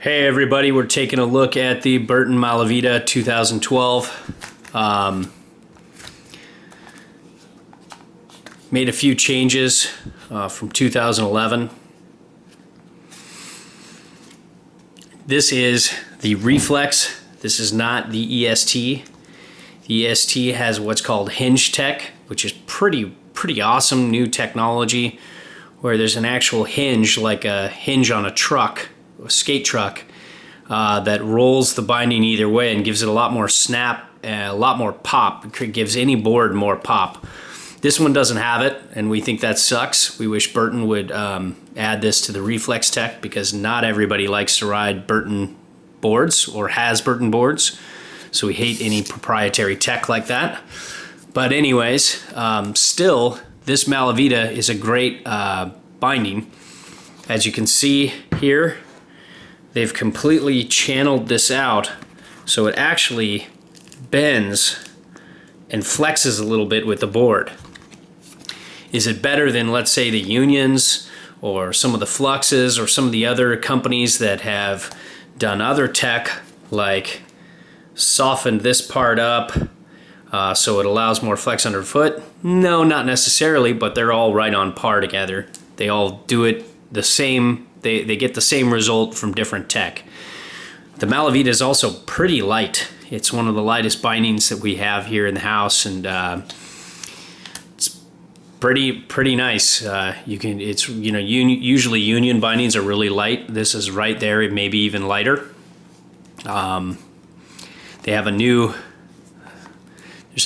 Hey everybody, we're taking a look at the Burton Malavita 2012. Made a few changes from 2011. This is the Reflex. This is not the EST. The EST has what's called hinge tech, which is pretty awesome new technology, where there's an actual hinge, like a hinge on a truck, a skate truck, that rolls the binding either way and gives it a lot more snap, a lot more pop. It gives any board more pop. This one doesn't have it, and we think that sucks. We wish Burton would add this to the Reflex tech, because not everybody likes to ride Burton boards or has Burton boards. So we hate any proprietary tech like that. But anyways, still, this Malavita is a great binding. As you can see here, they've completely channeled this out so it actually bends and flexes a little bit with the board. Is it better than, let's say, the Unions or some of the Fluxes or some of the other companies that have done other tech, like softened this part up so it allows more flex underfoot? No, not necessarily, but they're all right on par together. They all do it the same. They get the same result from different tech. The Malavita is also pretty light. It's one of the lightest bindings that we have here in the house, and it's pretty nice. Usually Union bindings are really light. This is right there, maybe even lighter. They have there's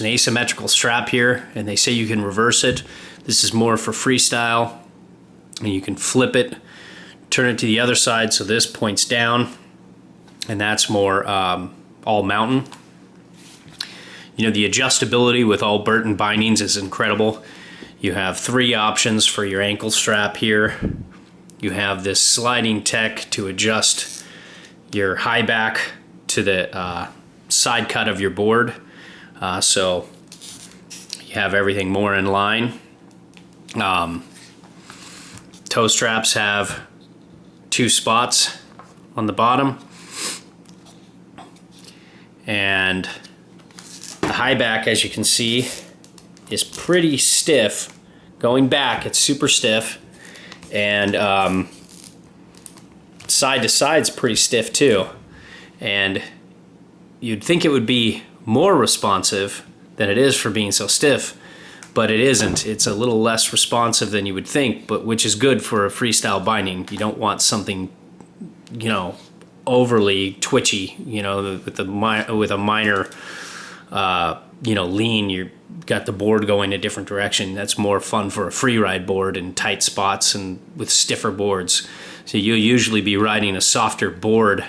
an asymmetrical strap here, and they say you can reverse it. This is more for freestyle, and you can flip it, turn it to the other side so this points down, and that's more all mountain. You know, the adjustability with all Burton bindings is incredible. You have 3 options for your ankle strap here. You have this sliding tech to adjust your high back to the side cut of your board, so you have everything more in line. Toe straps have 2 spots on the bottom, and the high back, as you can see, is pretty stiff. Going back, it's super stiff, and side to side's pretty stiff too. And you'd think it would be more responsive than it is for being so stiff, but it isn't. It's a little less responsive than you would think, but which is good for a freestyle binding. You don't want something, you know, overly twitchy, you know, with a minor, lean. You've got the board going a different direction. That's more fun for a free ride board in tight spots and with stiffer boards. So you'll usually be riding a softer board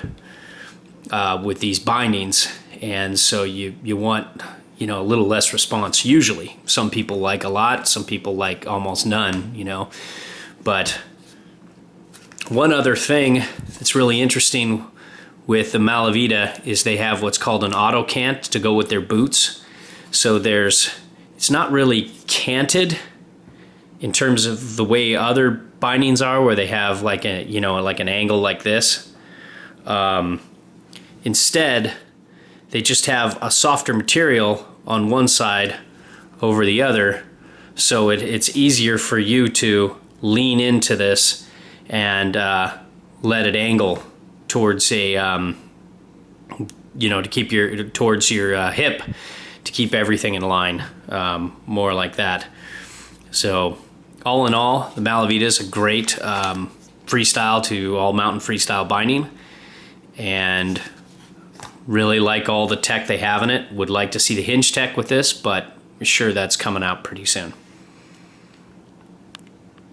with these bindings, and so you want, you know, a little less response usually. Some people like a lot, some people like almost none, you know. But one other thing that's really interesting with the Malavita is they have what's called an auto cant to go with their boots. So it's not really canted in terms of the way other bindings are, where they have like an angle like this. Instead, they just have a softer material on one side over the other, so it's easier for you to lean into this and let it angle towards to keep towards your hip, to keep everything in line, more like that. So all in all, the Malavita is a great freestyle to all mountain freestyle binding, and really like all the tech they have in it. Would like to see the hinge tech with this, but sure, that's coming out pretty soon.